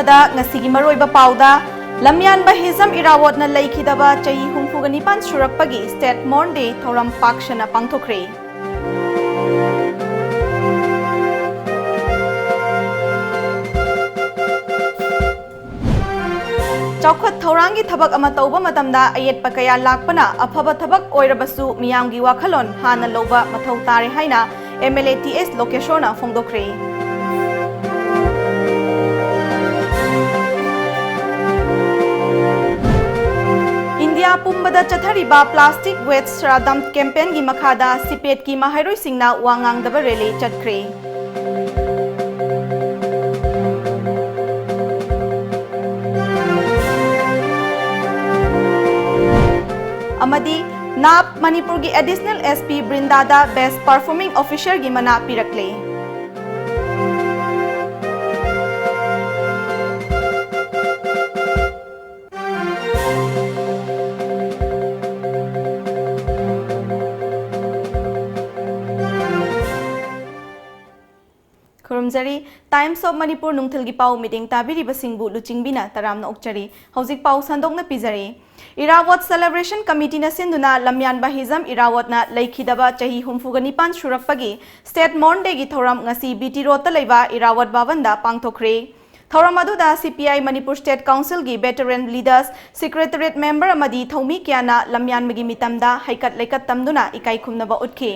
ꯑꯍꯥꯟꯕꯗ ꯉꯁꯤꯒꯤ ꯃꯔꯨꯑꯣꯏꯕ ꯄꯥꯎꯗ ꯂꯝꯌꯥꯟꯕ ꯍꯤꯖꯝ ꯏꯔꯥꯋꯠꯅ ꯂꯩꯈꯤꯗꯕ ꯆꯍꯤ 69 ꯁꯨꯔꯛꯄꯒꯤ ꯁ꯭ꯇꯦꯠ ꯃꯣꯔꯟ ꯗꯦ ꯊꯧꯔꯝ ꯄꯥꯛꯁꯟꯅ ꯄꯥꯡꯊꯣꯛꯈ꯭ꯔꯦ꯫ चौखत थौरांगी थबक अमा तौबा मतमदा अयेत्पा कया लाकपना अफबा थबक ओइरबसु मियामगी वाखलोन हाना लौबा मथौ तारे हाइना एमएलए टीएस लोकेशोरना फोंदोखरे। इंडिया पुंबदा चथरिबा प्लास्टिक वेस्ट श्रादम कैंपेन की मखादा सिपेट की महारोई सिंगना वांगांगदबा रैली चटख्रे। अमदी नाप मणिपुर की एडिशनल एसपी ब्रिंदादा बेस्ट परफॉर्मिंग ऑफिसर की मना पिरकले। खुरुमजरी टाइम्स ऑफ मणिपुर नुंगथल की पाउ मीटिंग ताबिरिबा सिंगबु लुचिंगबिना तरामना उक्चरी हौजिक पाउ संदोंगना पिजरी। इरावत सेलिब्रेशन कमिटी सिंधुना लम्यानबा हिजम इरावतना लैखिदबा चही 69 सुरक्पगी स्टेट मॉर्न डे की थौरम ngasi बीटी रोड लैबा इरावत बावनदा पांगथोखरे। थौरम अदुदा सीपीआई मणिपुर स्टेट काउंसिल की वेटरन लीडर्स सेक्रेटरीट मेंबर अमदी थौमी क्याना लम्यानबगी मितमदा हैकत लेकत तमदुना इकाई खुमनबा उठखे।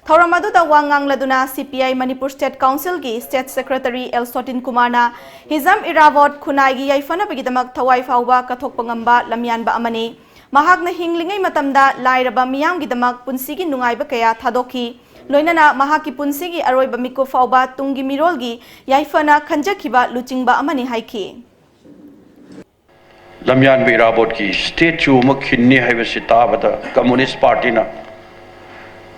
थौरम अदुदा वांगांगलदुना सीपीआई मणिपुर स्टेट काउंसिल की स्टेट सेक्रेटरी एल सोटिन कुमारना हिजम इरावत खुनाइगी याइफनबगिदमक थवाई फाउबा कथोकपंगंबा लम्यानबा अमने महाकना हिंगलिंगै मतमदा लाइरबा मियामगिदमक पुंसिगी नुंगाइबा कया थादोखी लोइनना महाकी पुंसिगी अरोइबा मिको फाउबा तुंगी मिरोलगी याइफना खंजखिबा लुचिंगबा अमने हाइखी। लम्यानबा इरावत की स्टेच्यू मखिन्नी हाइबसि ताबदा कम्युनिस्ट पार्टीना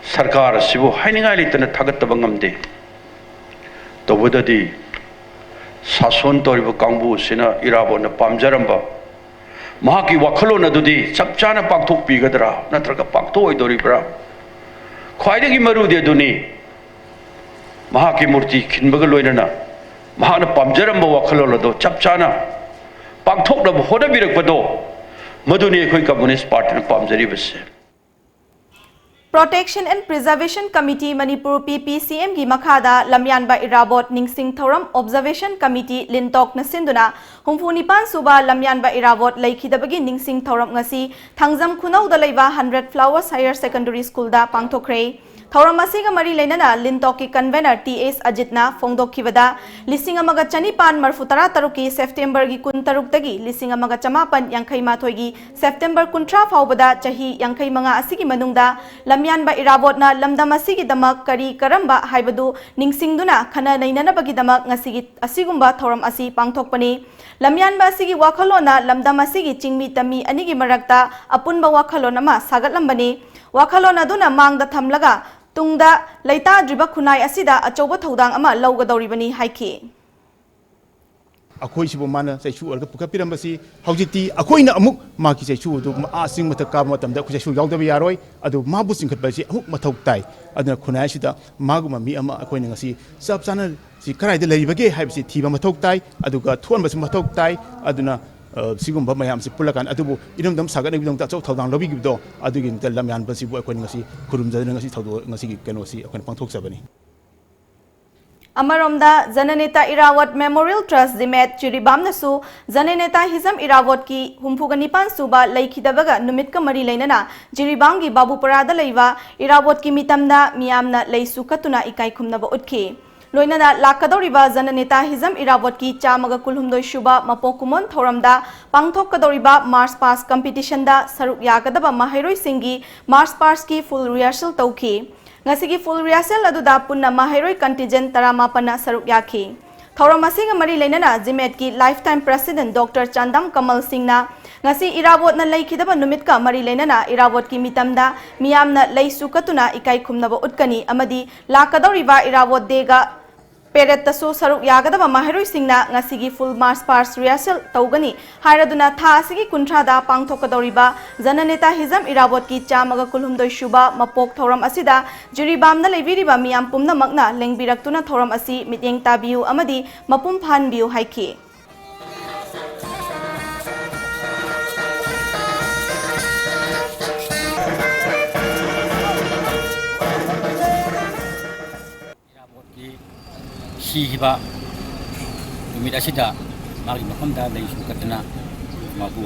सरकार सिबु हाइनिंगाइ लेतना थागतबा ngamde तबददी सासन तोरिबा कांगबु सिना इरावतना पामजरंबा महाकी वाखलोन अदुदी चपचाना पांगथोक पिगदरा नत्रगा पांगथोइदोरिब्रा ख्वाइदगी मरुदे दुनी महाकी मूर्ति खिनबगा लोइनना महाना पामजरंबा वाखलोन अदो चपचाना पांगथोकनबा होदबिरकबदो मदुनी अखोइ कम्युनिस्ट पार्टीना पामजरिबसे। Protection and preservation committee Manipur PPCM की मखादा लम्यानबा इरावत निंगसिंग थौरम ऑब्जर्वेशन कमिटी लिंटोक नसिंदुना 69 सुबा लम्यानबा इरावत लैखिदबगी निंगसिंग थौरम ngasi थांगजम खुनौदा लैबा 100 फ्लावर्स हायर सेकेंडरी स्कूल दा पांगथोखरे। थौरम असिगा मरी लैनना लिंटोक की कन्वेनर टीएस अजितना फोंदोखिबदा 1953 की सेप्टेम्बर की 13 तगी 1958 की सेप्टेम्बर 30 फाउबदा चही 85 असिगी मनुंगदा लम्यानबा इरावतना लमदम असिगिदमक करी करंबा हाइबदु निंगसिंगदुना खना नैननबगिदमक ngasiगी असिगुंबा थौरम असि पांगथोकपनी। लम्यानबा असिगी वाखलोना लमदम असिगी चिंगमी तमी अनिगी मरक्ता अपुनबा वाखलोन अमा सागतलंबनी। वाखलोन अदुना मांगदा थमलगा तुंगदा लैताद्रिबा खुनाई असिदा अचौबा थौदांग अमा लौगदौरिबनी हाइखी। अखोइसिबो माना चैसु अलग पुखपिरमबसी हौजिति अखोइना अमुक माकी चैसु दु आसिंग मत का मतमदा खुचैसु यावदबा यारोय अदु माबु सिंखतबसी अमुक मथौ ताई अदुना खुनाइसिदा मागुमा मी अमा अखोइना ngasi सबसाना सि कराइदा लैबगे हाइबसी थीबा मथौ ताई अदुगा थोनबसु मथौ ताई अदुना सिगुंबा मयाम से पुलकान अदुबु इनमदम सागन बिदों ता चौ थौदांग लबिगिबदो अदुगी मित लम्यानबसिबु अखोइना ngasi खुरुमजदना ngasi थौदो ngasi की केनोसी अखोइना पांथोकसबनी। अमरोमदा जननेता इरावत मेमोरियल ट्रस्ट जिमेट चिरिबामनसु जननेता हिजम इरावत की 69 सुबा लैखिदबगा नुमितका मरी लैनना जिरिबांगी बाबुपरादा लैवा इरावत की मितमदा मियामना लैसु कतुना इकाई खुमनबा उठखे। लोइनना लाकदौरिबा जननेता हिजम इरावत की चामगा कुलहुमदोय सुबा मपोकुमोन थौरमदा पांगथोकदौरिबा मार्च पास कंपटीशनदा सरुक यागदबा महैरोय सिंगी मार्च पास की फुल रिहर्सल तौखी। ngasi full rehearsal aduda punna mahairoy contingent 18 saruk yakhi। थौरम असिगा मरी लैनना जिमेट की लाइफ टाइम प्रेसिडेंट डॉक्टर चंदम कमल सिंहना ngasi इरावतना लैखिदबा नुमितका मरी लैनना इरावत की मितमदा मियामना लैसु कतुना इकाई खुमनबा उटकनी अमदी लाकदौरिबा इरावत देगा पेरेटसु सरुक यागदबा महैरोय सिंहना ngasi की फुल मार्च पास रिहर्सल तौगनी हाइरदुना था असिगी कुंथ्रादा पांगथोकदौरिबा जननेता हिजम इरावत की चामगा कुलहुमदोय सुबा मपोक थौरम असिदा जुरिबामना लेबिरिबा मियाम पुमनमकना लेंबिरक्तुना थौरम असि मित्येंग ताबियु अमदी मपुम फानबियु हाइखी। सिहिबा नुमित असिदा मागी मफमदा लई सुकतना माबु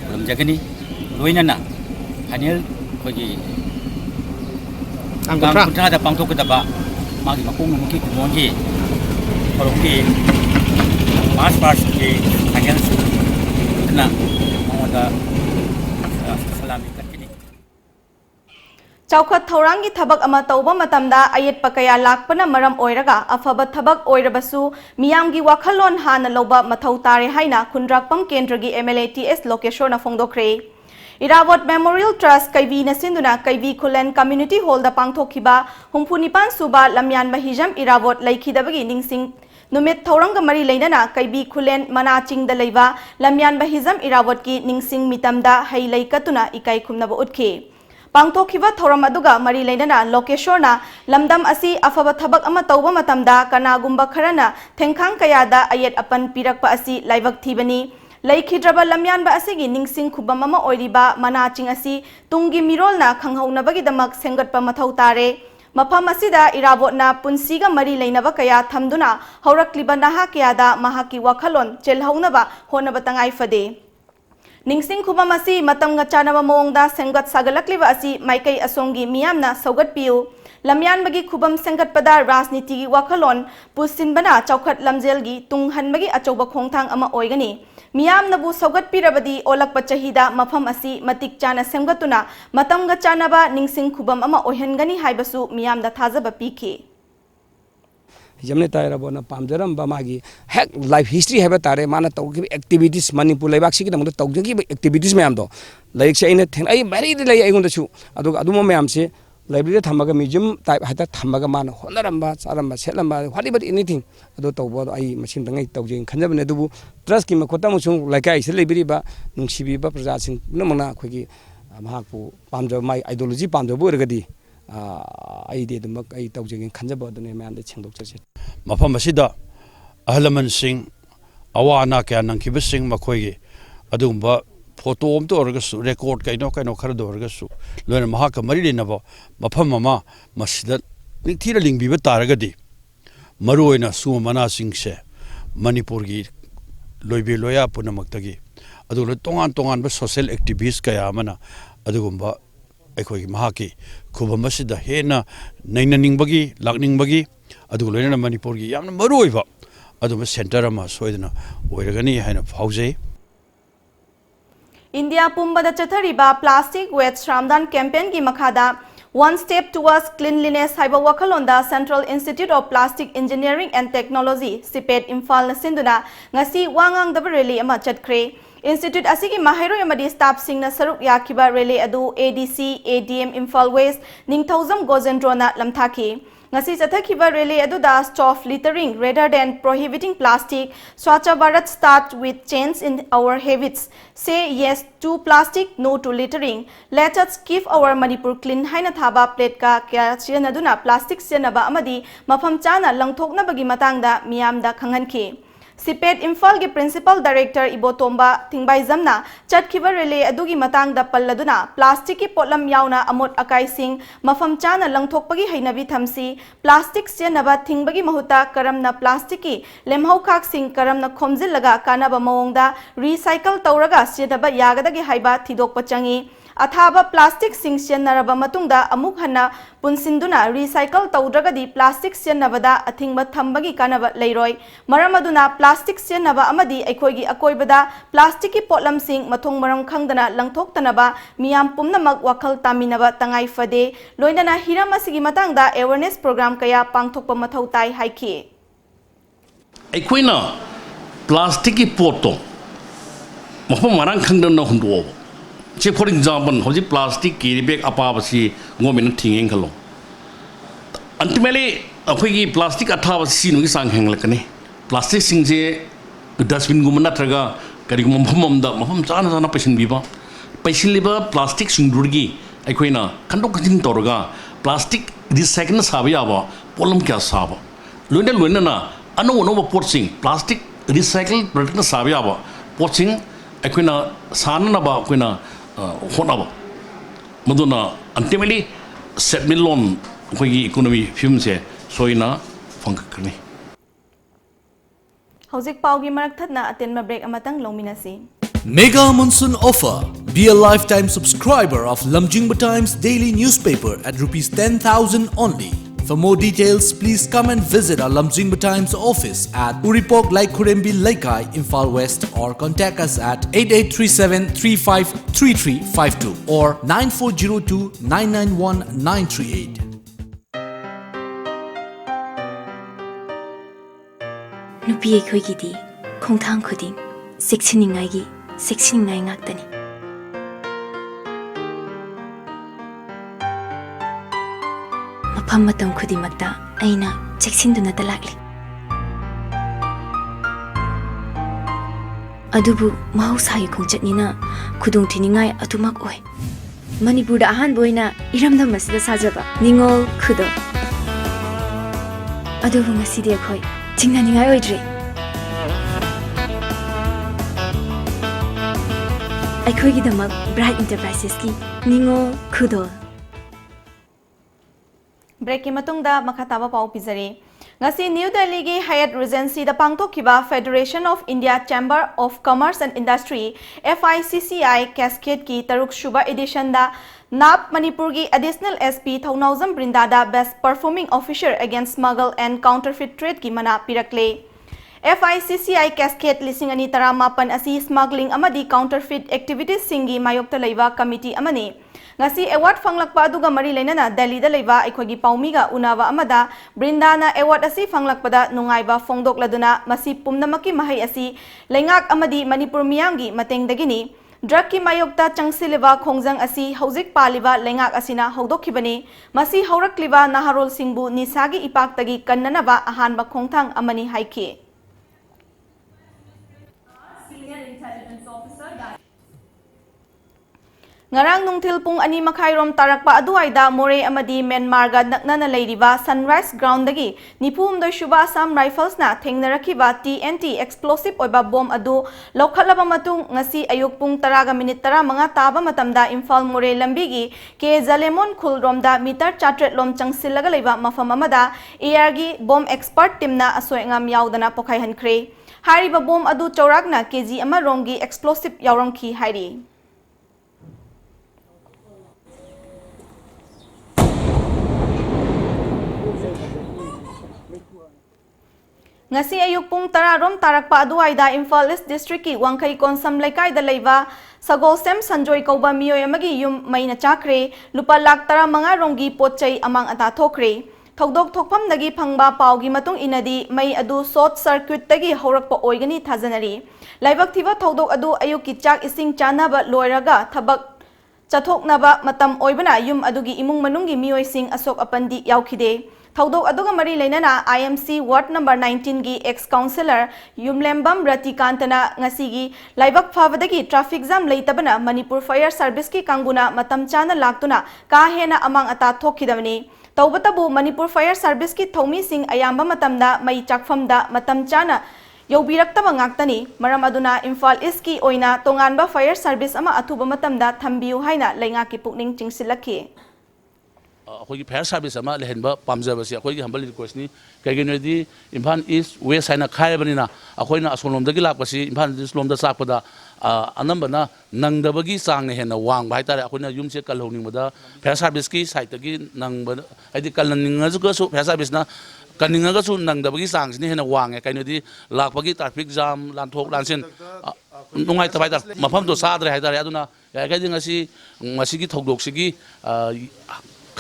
खुलमजगनी लोइनना फाइनल खोगी गांग कुंठादा पांथोकदबा मागी मकोंग मुकी कुमोंगी खरोंगी मार्च पास्ट के फाइनल सुकतना ममदा सलामी कटनी चौखत थौरांगी थबक अमा तौबा मतमदा अयेटपा कया लाकपना मरम ओइरगा अफबा थबक ओइरबसु मियामगी वाखलोन हाना लौबा मथौ तारे हाइना खुंद्राकपम केंद्रगी एमएलए टीएस लोकेशोरना फोंदोखरे इरावत मेमोरियल ट्रस्ट कैवी नसिंदुना कैवी खुलेन कम्युनिटी हॉल दा पांगथोखिबा हुंफुनिपान सुबा लमयान महिजम इरावत लैखिदबगी निंगसिंग नुमित थौरंग मरी लेना कैवी खुलेन मनाचिंग दा लैबा लमयान महिजम इरावत की निंगसिंग मितमदा हई लैकतुना इकाई खुमनबा उठखि पांगथोखिबा थौरम अदुगा मरी लेना लोकेशोरना लमदम असी अफबा थबक अमा तौबा मतमदा कनागुंबा खरना थेंखांग कयादा अयेट अपन पिरकपा असी लाइबक थीबनी लैखिद्रबा लमयानबा असिगी निंगसिंग खुबम अमा ओइरिबा मनाचिंग असी तुंगी मिरोलना खंगहौनबगिदमक सेंगटपा मथौ तारे मफम असिदा इरावोटना पुंसीगा मरी लेनबा कया थमदुना हौरक्लिबा नहा कयादा महाकी वाखलोन चेलहौनबा होनबा तंगाई फदे निंगसिंग खुबम असी मतंगा चानबा मोंगदा सेंगत सागलक्लिबा असी माइकई असोंगी मियामना सौगटपियु लमयानबगी खुबम सेंगटपदा राजनीतिगी वाखलोन पुसिनबना चौखट लमजेलगी तुंगहनबगी अचौबा खोंगथांग अमा ओइगनी मियामनबु सौगटपिरबदी ओलकपा चहीदा मफम असी मतिक चाना सेंगतुना मतंगा चानबा निंगसिंग खुबम अमा ओइहनगनी हाइबसु मियामदा थाजबा पिखि जमने तायरबोना पामजरम बामागी हेक लाइफ हिस्ट्री है तारे माना तौगी एक्टिविटीज मणिपुर लेबाक्सी की नमद तौगी एक्टिविटीज मैम दो लाइक से अने थें आई मैरी ले अइगोंदसु अदुग अदुम मैम से लाइब्रेरी थमगा म्यूजियम टाइप हाता थमगा माना होनरंबा चारंबा सेलंबा व्हाटएवर एनीथिंग अदो तौबो आई मसिन दंgai तौजे खनजबने दुबु ट्रस्ट की मखोता मुसुं लाइकाई से लेबिरिबा नुंसिबिबा प्रजासिंग नमना खोगी महाकु पामजब माई आइडियोलॉजी पामजब ओरगदी मफम असिदा अहलमन सिंह अवा अना क्या नंखिब सिंह मखोगी अदुगुंबा फोटो अमतो ओरगसु रेकॉर्ड कइनो कइनो खर दोरगसु लोन महाक मरि लेनबो मफम अमा मसिदा निथिर लिंगबिबा तारगदी मरुओइना सुमना सिंह से मणिपुर की लोइबे लोया पुनमक्तगी अदुलो तोंगान तोंगान बा सोशल एक्टिविस्ट कया मना अदुगुंबा अखोई महाकी खुबम असिदा हेना नैननिंगबगी लाकनिंगबगी अदुग लोइना मणिपुर की यामना मरुओइबा अदुम सेंटर अमा सोइदना ओइरगनी हाइना फाउजै इंडिया पुंबदा चथरिबा प्लास्टिक वेस्ट श्रामदान कैंपेन की मखादा One step towards cleanliness haiba wakhalonda Central Institute of Plastic Engineering and Technology (CIPET) Imphal na sinduna ngasi wangang daba rally ama chatkre. Institute asigi mahairoi amadi staff singna saruk yakiba rally adu ADC ADM Imphal West Ningthauzam Gojendrona lamthaki. Ngasi chathakiba rally adu da stop littering rather than prohibiting plastic. Swachha Bharat start with change in our habits. Say yes to plastic, no to littering. Let us keep our Manipur clean. Haina thaba plate ka kya siyanaduna plastic siyanaba amadi mafam chana langthoknabagi matangda miyamda khanghanki. CIPET Imphal की principal director इबोतोंबा थिंगबाइजमना चटखिबा रेले अदुगी मतंगदा पल्लदुना plastic की पोटलम यावना अमोट अकाइसिंग मफम चाना लंगथोकपगी हैनबी थमसी plastic सेनबा थिंगबगी महुता करमना plastic की लेमहौखाकसिंग करमना खोमजिलगा कानाबा मवोंगदा recycle तौरगा सेदबा यागदगी हाइबा थिदोकपा चंगी अथाबा plastic सिंग सेनरबा मतुंगदा अमुक हन्ना पुनसिंदुना recycle तौद्रगदी plastic सेनबदा अथिंगबा थंबगी कानाबा लेरोय मरमदुना plastic सेनबा अमदी अखोयगी अकोयबदा plastic की पोटलम सिंग मथोंग मरम खंगदना लंगथोक्तनबा मियाम पुमनमक वखल तामिनबा तंगाई फदे लोइनना Hiram असिगी मतंगदा awareness programme कया पांगथोकपा मथौ ताई हाइखि अखोयना प्लास्टिक की पोटो मफम मरम खंगदना हुंदो से फॉर एग्जांपल हौजी प्लास्टिक कैरी बैग अपाबसी गोमिन थिंगें खलो अल्टीमेटली अखोगी प्लास्टिक अथाब सिनुगी सांग हेंगलकने प्लास्टिक सिंगजे डस्टबिन गुम नत्रगा करी मफम चाना चाना पैसिनलिबा प्लास्टिक सिंगदुरगी अखोइना खंदोक खंजिन तौरगा प्लास्टिक रिसाइकल साब याबा पोलम क्या साब लोइना लोइना अनो अनो पोटसिंग प्लास्टिक रिसाइकल प्रोडक्ट साब याबा पोटसिंग अखोइना साननबा अखोइना होनाबा मदुना अल्टीमेटली सेटलमेंट लोन अखोगी इकोनॉमी फिल्म से सोइना फंककने Hauzik paugi marak thatna atenma break amatang lominasi. Mega Monsoon Offer. Be a lifetime subscriber of LUCHINGBI Times daily newspaper at Rs 10,000 only. For more details, please come and visit our LUCHINGBI Times office at Uripok Laikurembi Laikai, Imphal West, or contact us at 8837-353352 or 9402-991-938. Nupi ekhoi gidi khongthang khuding seksiningai gi seksiningai ngaktani mafam matam khudimakta aina seksinduna talakli adubu mahausai khongchatnina khudung thiningai atumak oi Manipur da ahan boina iramdam masida sajaba ningol khudo adubu ngasi de khoi 징나닝아요 이드리 아이코이기다막 브라이트 인터프라이세스기 닝오 쿠돌 Break ki matungda makhataba pau pizari. Ngasi New Delhi gi Hyatt Regency da pangtokhiba Federation of India Chamber of Commerce and Industry FICCI Cascade ki taruk shuba edition da NAP Manipur gi Additional SP Thaunauzam Brinda da Best Performing Officer Against Smuggle and Counterfeit Trade ki mana pirakle. FICCI Cascade lising ani taramapan asi smuggling amadi counterfeit activities singi mayokta leiwa committee amani. Ngasi award fanglakpa aduga mari leinana Delhi da leiba aikhogi paumiga unawa amada Brindana award asi fanglakpada nungaiba fongdokladuna masi pumnamaki mahai asi lengak amadi Manipur miyamgi matengdagini drug ki mayokta changsiliba khongjang asi haujik paliba lengak asina haudokhibani masi haurakliba naharol singbu nisagi ipaktagi kannanaba ahanba khongthang amani haiki. Ngarang nungthil pung ani makhairom tarakpa aduaida More amadi Myanmar ga naknana leiriba Sunrise Ground dagi nipum doi shuba Assam Rifles na thengnarakhiba TNT explosive oiba bomb adu lokhalaba matung ngasi ayuk pung 10:35 taba matamda Imphal More lambi gi ke Zalemon khulromda meter 400 lom changsillaga leiba mafam amada AR gi bomb expert teamna asoengam yaudana pokhai hankhre hariba bomb adu chaurakna kg ama romgi explosive yaurongki hairi. Ngasi ayuk pung 10 rom tarakpa aduaida Imphal East District ki Wangkai Konsam Laikai da leiba Sagolsem Sanjoy kauba miyoy amagi yum maina chakre lupa lak 10 romgi potchai amang ata thokre thokdok thokpam dagi phangba paugi matung inadi mai adu short circuit dagi horakpa oigani thajanari laibak thiba thokdok adu ayuk ki chak ising chanaba loiraga thabak chathoknaba matam oibana yum adugi imung manungi miyoy sing asok apandi yaukhide Thaudok aduga mari leinana IMC Ward number 19 gi ex-councillor Yumlembam Ratikantana ngasigi laibak phabadagi traffic jam leitabana Manipur Fire Service ki kanguna matam chana laktuna ka hena amang ata thokhidamani taubatabu Manipur Fire Service ki thomi sing ayamba matamda mai chakfamda matam chana yobiraktaba ngaktani maram aduna Imphal East ki oina tonganba Fire Service ama athuba matamda thambiu haina leinga ki pukning chingsilakhi अखोगी fire service अमा लेहनबा पामजबसी अखोगी humble request नि कैगेनदी Imphal east west हाइना खायबनिना अखोइना असोलोमदगी लाकपसी इम्फाल ईस्ट लोमदा साकपदा अनंबना नंगदबगी चांगने हेना वांग हाइतारे अखोइना युमसे कलहोनिंगबदा फायर सर्विस की साइटगी नंगब हाइदि कलनिंगजगसु फायर सर्विसना कनिंगगसु नंगदबगी चांगसिनि हेना वांगे कैनदी लाकपगी ट्रैफिक जाम लानथोक लानसिन नुंगाइ तबाइदा मफमदो साद्रे हाइतारे अदुना यागैदि ngasi ngasi थौदोकसिगी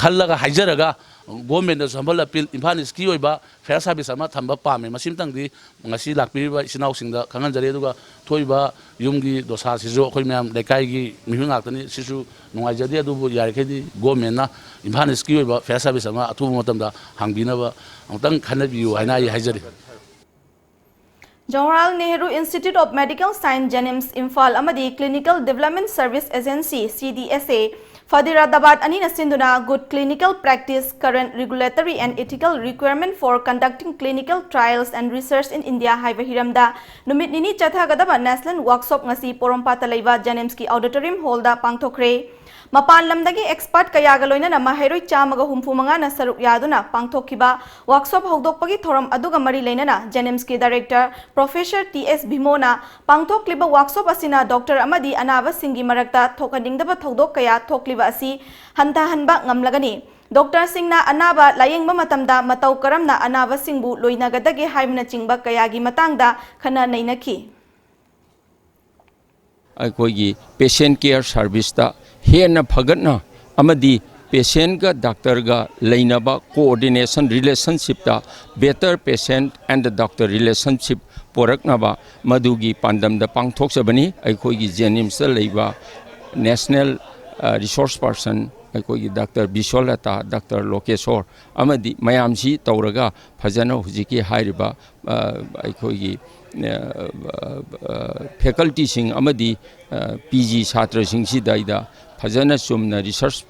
खल्लगा हाइजरगा गवर्नमेंट संबल अपील इम्फाल ईस्टकी ओइबा फायर सर्विस अमा थंबा पामे मसिमतंगदी ngasi lakpiriba isinausingda khanganjare aduga thoiba yumgi dosa sijo khoi myam lekai mihung ngaktani sisu nungaijadi adubu yarekhedi government na Imphal ईस्टकी ओइबा फायर सर्विस अमा अथुब मतमदा हांगबिनबा अंतंग खनबियु हाइना हाइजरे Jawaharlal Nehru Institute of Medical Science Jenims Imphal amadi Clinical Development Service Agency CDSA Faridabad Anina Sinduna good clinical practice, current regulatory and ethical requirement for conducting clinical trials and research in India Haiva Hiramda Numit Nini Chathagadaba National Workshop Ngasi Porompata Laiva Janemski Auditorium Holda Pangthokre Mapan Lamdagi expert Kayagaloina na Maheroi Chamaga Humpumanga na Saruk Yaduna Pangthokiba Workshop Hogdokpagi Thoram Aduga Mari Lainana Janemski Director Professor T.S. Bhimona Pangthokliba Workshop Asina Dr. Amadi Anava Singi Marakta Thokadingdaba Thodok Kaya Thokliba Asi Hanta Hanba Ngamlagani Dr. Singna Anaba Laying Matamda Matau Karamna Anava Singbu Loinagadagi Haimna Chingba Kayagi Matangda Khana Nainaki अखोगी patient care service ता हेन फगतना अमदी patient का doctor का लेनबा coordination relationship ता better patient and doctor relationship पोरकनबा मधुगी पांडम दा पांगथोक्सबनी अखोगी जेनिम्स लेबा नेशनल रिसोर्स पर्सन अखोगी डॉक्टर बिशोलता डॉक्टर लोकेश्वर अमदी मयामसी तौरगा फजना हुजिकी हाइरिबा अखोगी फैकल्टी पीजी छात्र फजन चुमना रिसर्च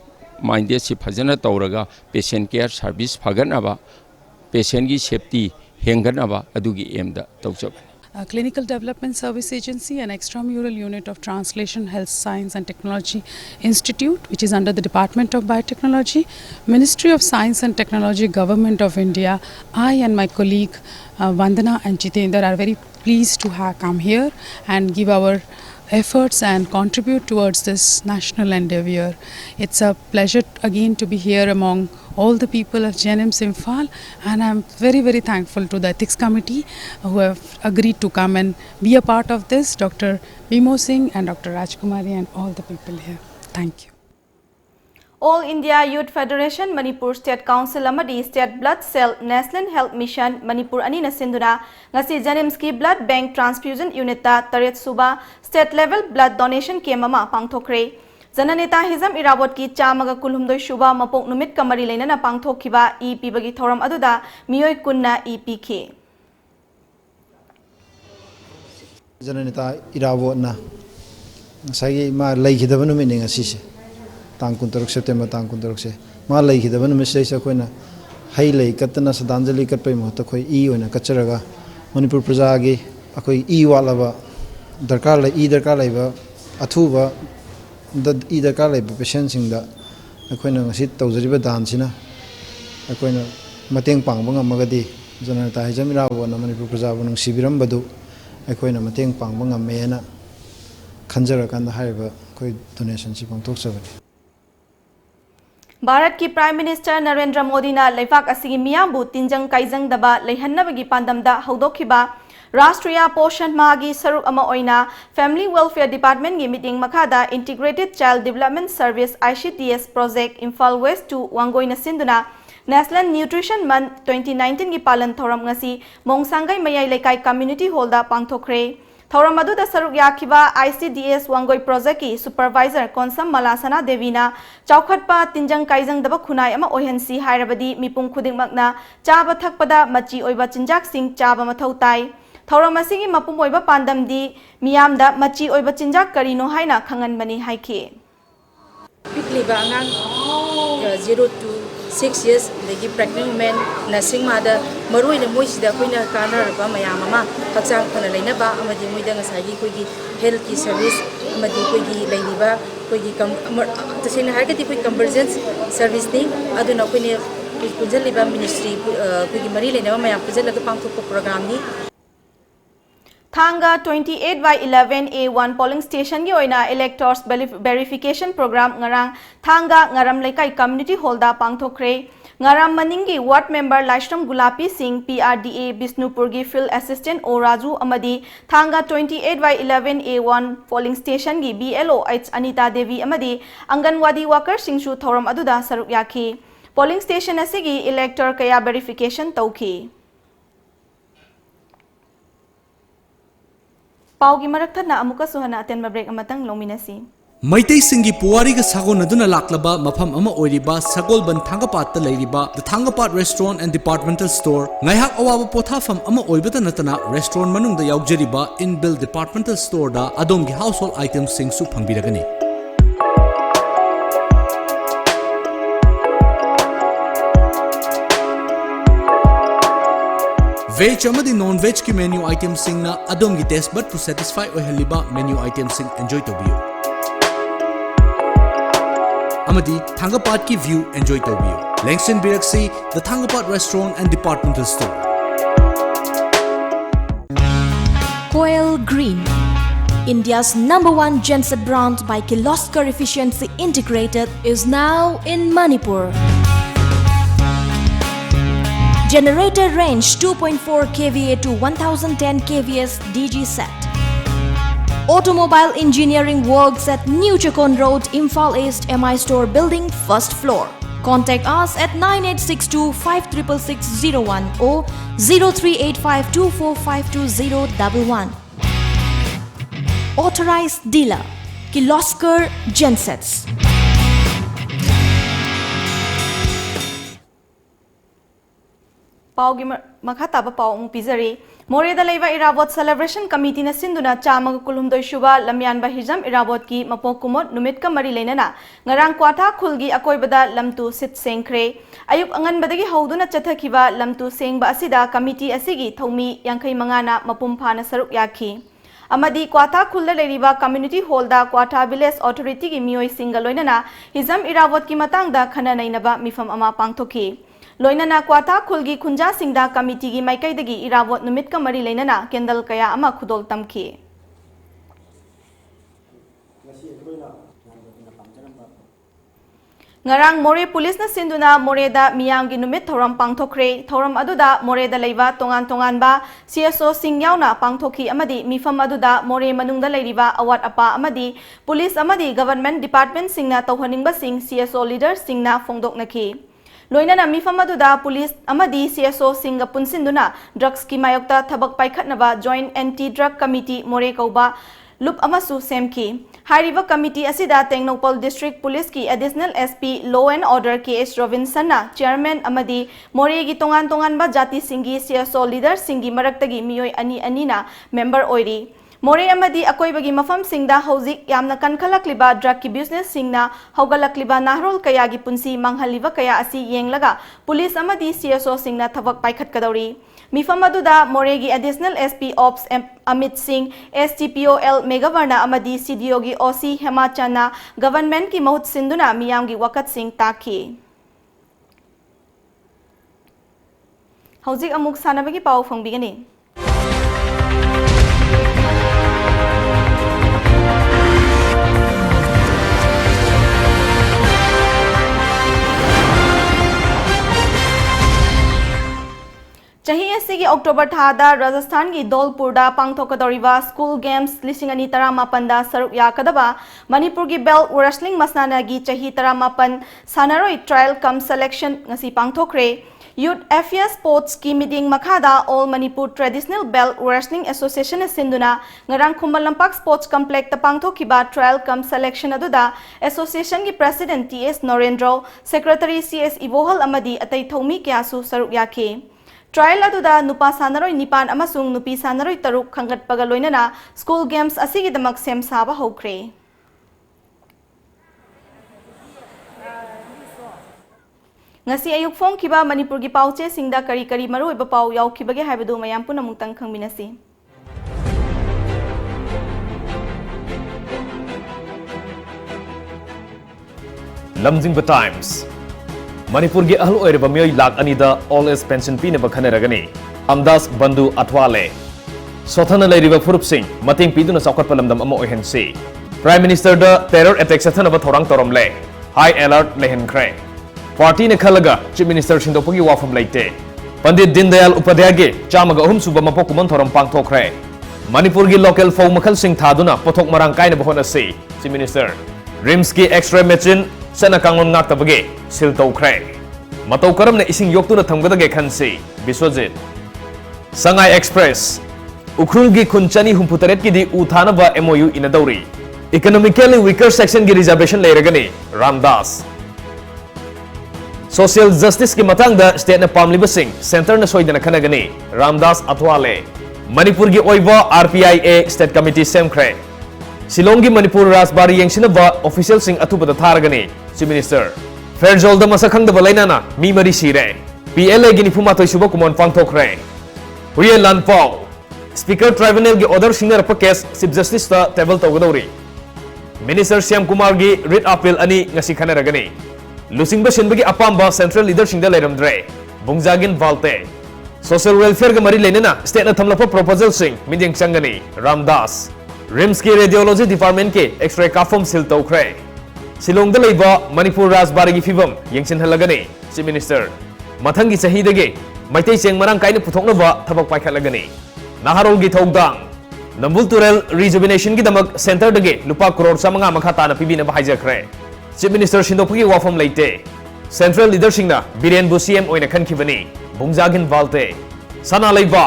माइंडेड से फजन तौरगा पेशेंट केयर सर्विस फगनबा पेशेंट की सेफ्टी हेंगनबा अदुगी एमदा तौजबनी Clinical Development Service Agency and Extramural Unit of Translation Health Science and Technology Institute, which is under the Department of Biotechnology, Ministry of Science and Technology, Government of India. I and my colleague Vandana and Jitendra are very pleased to have come here and give our efforts and contribute towards this national endeavor. It's a pleasure again to be here among all the people of JNMS Imphal, and I'm very, very thankful to the Ethics Committee who have agreed to come and be a part of this, Dr. Bimo Singh and Dr. Rajkumari and all the people here. Thank you. All India Youth Federation Manipur State Council Amadi State Blood Cell National Health Mission Manipur Anina Sinduna ngasi Janimski Blood Bank Transfusion Unit ta Taret Suba State Level Blood Donation Kemama Pangthokre Jananeta Hizam Irawat ki Chamaga Kulhumdoi Shuba Mapok Numit Kamari Lainana Pangthokiba EP Bagi Thoram Aduda Miyoi Kunna EPK Jananeta Irawat na Sagi ma laikidaba numit ngasi Tang kuntaruk September tang kuntaruk se ma lai khidaba numis sei koina hai lai katna sadanjali katpai mohta khoi I oina kacharaga Manipur praja gi akoi I walaba darkar laiba athuba da I darkar laiba patient singda akoina ngasi tawjariba dan sina akoina mateng pangba ngamagadi janata hijamira wona Manipur praja bunung sibiram badu akoina mateng pangba ngamena khanjara kan haiba koi donation si pangtok sabani Bharat ki Prime Minister Narendra Modi na Laifak asigi miyambu tinjang kaijang daba leihanabagi pandamda haudokhiba Rashtriya Poshan Maha gi saruk ama oina Family Welfare Department gi meeting makhada Integrated Child Development Service ICDS project Imphal West to Wangoina Sinduna National Nutrition Month 2019 gi palan thoram ngasi Mongsangai Mayai Lekai Community Hall da pangthokre Thoram aduda saruk yakiba ICDS Wangoi project ki supervisor Konsam Malasana Devina Chaukhatpa Tinjang Kaijang daba khunai ama ohensi hairabadi mipung khudingmakna chaba thakpada machi oiba chinjak sing chaba mathau tai Thoram asigi mapum oiba pandamdi miyamda machi oiba chinjak karino haina khanganbani haiki Pikliba angang 0 to 6 years lagi pregnant women nursing mother marui na moi sida koina kana ba mayam ama hakchang khana leina ba amadi moida ngasagi koigi health ki service amadi koigi leiniba koigi tasina hargati koi convergence service ni aduna koine punjaliba ministry koigi mari leina ba mayam pujalaga pangthok program ni Thanga 28/11A1 polling station gi oina electors verification program ngarang Thanga ngaram lekai community hall da pangthokre ngaram maningi ward member Laishram Gulapi Singh PRDA Bisnupur gi field assistant Oraju amadi Thanga 28/11A1 polling station gi BLOH Anita Devi amadi Anganwadi worker singsu thoram aduda saruk yakhi polling station asigi elector kaya verification tauki Paugi marakthana amuka suhana atenba break amatang longminasi Maitai Singi Puari ga sagon aduna laklaba mafam ama oiriba Sagolban Thangapat ta leiriba the Thangapat Restaurant and Departmental Store ngaihak awaba pothafam ama oibata natana restaurant manungda yaujariba inbuilt departmental store da adongi household items singsu phangbiragani Veg amadi non-veg ki menu item singna adom gi taste bud pu satisfy oihaliba menu item sing enjoy tobiyo. Amadi Thangapat ki view enjoy tobiyo. Langston Biraksi, the Thangapat restaurant and departmental store. Coil Green, India's #1 genset brand by Kirloskar Efficiency Integrated, is now in Manipur. Generator range 2.4 kVA to 1010 kVA DG set. Automobile engineering works at New Chakon Road, Imphal East MI Store Building, 1st floor. Contact us at 9862 566601 or 038524520011. Authorized dealer, Kirloskar Gensets. Paugi makata ba pau pizari More da leva Irabot Celebration Committee na sinduna chamag kulumdoi shuba lamyan ba hijam Irabot ki mapokumot numit ka mari lainana ngarang kwata khulgi akoi bada lamtu sit sengkre ayuk angan badagi hauduna chathakiba lamtu sengba asida committee asigi thomi yangkai mangana mapumpa na saruk yakhi amadi kwata khulda leriba community hall da kwata village authority ki mioi single loinana hijam Irabot ki matangda khana nainaba mifam ama pangthoki Loinana kwata khulgi khunja singda committee gi maikai dagi Irabot numit ka mari lainana kendal kaya ama khudol tamki Ngarang More police na sinduna More da miyam gi numit thoram pangthokre thoram aduda More da leiba tongan ba CSO singyauna pangthoki amadi mifam aduda More manungda leiriba awat apa amadi police amadi government department singna tawhaningba sing CSO leader singna phongdok naki Loinana mifam aduda police amadi CSO singa punsinduna drugs ki mayokta thabak paikhatnaba joint anti drug committee More kauba loop amasu semki Hariba committee asida Tengnopal district police ki additional SP law and order KS Robinson na chairman amadi More gi tongan ba jati singi CSO leader singi maraktagi miyoi ani na member oiri More amadi akoi bagi mafam singda hauzik yamna kankhalakliba drug ki business singna haugalakliba nahrol kaya gi punsi manghaliba kaya asi yenglaga police amadi CSO singna thabak paikhat kadori mifam aduda More gi additional SP Ops Amit Singh STPOL Megavarna amadi CDO gi OC Hemachana government ki mahut sinduna miyam gi wakat sing taki hauzik amuk sanabagi pau phongbigani Chahi asigi October thada Rajasthan gi Dholpurda pangthokadoriba school games lisingani taramapanda saruk yakadaba Manipur gi belt wrestling masnana gi chahi taramapan sanaroi trial cum selection ngasi pangthokre Youth Affairs Sports ki meeting makhada All Manipur Traditional Belt Wrestling Association sinduna ngarang Khumbalampak Sports Complex ta pangthokiba trial cum selection aduda association gi president TS Norendro secretary CS Ibohal amadi atai thomi kyasu saruk yakhe Trial aduda nupa sanaroi nipan amasung nupi sanaroi taruk khangat pagaloinana school games asigi damak sem saba hokre Ngasi ayuk phone kiba Manipur gi pauche singda kari maroi ba pau yaw kibage haibadu mayam puna mungtang khangminasi Lamjingba Times Manipur gi ahlu oireba miyoi lak anida all age pension pine ba khaneragani Amdas Bandu Atwale Sothana leiriba furup sing mating piduna saukhat palamdam amo ohensi Prime Minister da terror attack sathana ba thorang toromle high alert lehenkhre Party ne khalaga Chief Minister Shindopagi wafam leite Pandit Dindayal Upadhyay gi chamaga ahum suba mapokuman thoram pangthokre Manipur gi local fo makhal sing thaduna pothok marang kaina bahona si Chief Minister Rims ki X-ray machine sana kangon ngak tabage sil tokre matau karam na ising yoktu na thamgadage khansi Biswajit Sangai Express Ukrul gi khunchani humputaret ki di uthana ba MOU inadauri economically weaker section gi reservation leiragani Ramdas Social justice ki matang da state na pamliba sing center na soidana khanagani Ramdas Atwale Manipur gi oiba RPIA state committee semkhre Silongi Manipur Rasbari Yangsinaba official sing atubada tharagani Chief Minister Fairjol da masakhang da balainana mi mari sire PLA gini phumatoi suba kumon pangthokre Huye Lan Pao Speaker Tribunal gi order singar pa case Chief Justice ta table tawgadori Minister Syam Kumar gi writ appeal ani ngasi khanaragani Luchingba sinbagi apamba central leader singda leiramdre Bungjagin Valte Social welfare ga mari lenena state na thamlapa proposal sing minjeng changani Ramdas RIMS ki radiology department ke x-ray kafom sil tawkhre Silong da leiba Manipur Rajbari gi fibam yengsin halagani Chief Minister Mathangi sahi dege Maitai cheng marang kaina puthokna ba thabak paikhalagani Naharol gi thogdang Nambul Turel rejuvenation gi damak center dege lupa crore samanga makhata na pibina ba haijakhre Chief Minister Shindopagi wafam leite Central leader singna Biren bu CM oina khankibani Bungjagin Valte Sana Leiba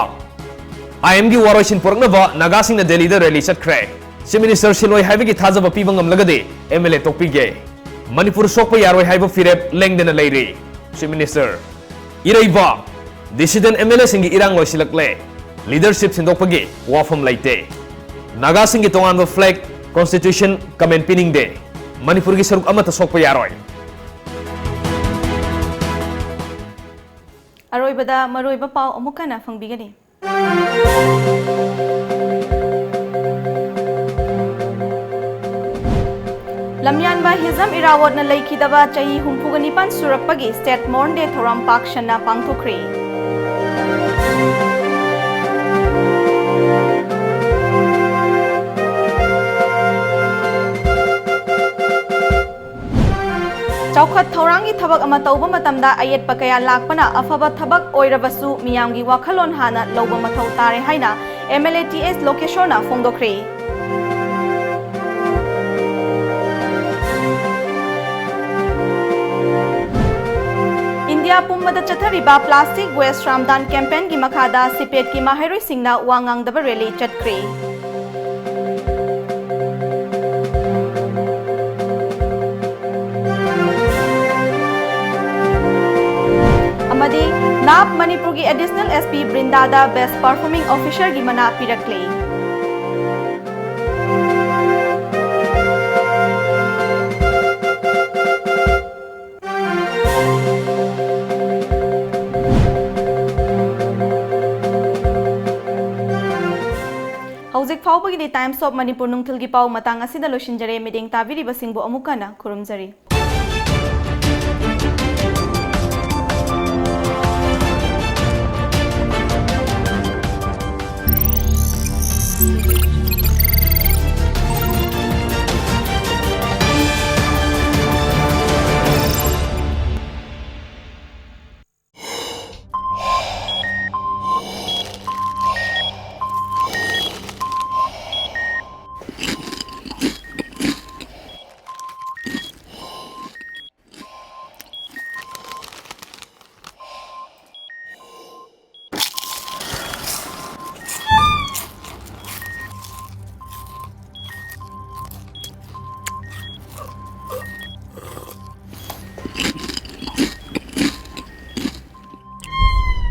IM gi waroshin porkna ba Naga singna Delhi da rally chatkre Chief Minister Shiloi haiba gi thajaba pibangam lagade MLA tokpige Manipur sokpa yaroi haiba firep lengdena leiri Chief Minister Iraiba Dissident MLA singi irang loisilakle Leadership sindokpagi wafam leite Naga singi tongan flag Constitution comment pinning de Manipur gi saruk amata sokpa yaroi Aroibada maroiba pau amukana fangbigani. Lamyanba Hizam Irawat na Laikidaba Chahi Humpuganipan Surakpagi State Monde Thoram Pakshana Pangthokri. Chaukat Thorangi Thabak ama tauba matamda ayet pakaya lakpana afaba thabak oirabasu miyamgi wakhalon hana lauba mathau tare haina MLATS location fongdokre India pummada chathariba plastic waste ramdan campaign gi makhada sipet ki mahiroi singna wangang daba rally chatkre Amadi Nap Manipur ki additional SP Brindada Best Performing Officer gi mana pirakle Hauzik Faubagi Times of Manipur Nungthil gi pau matang asida loshinjare miding tabiri basingbo amukana kurumjari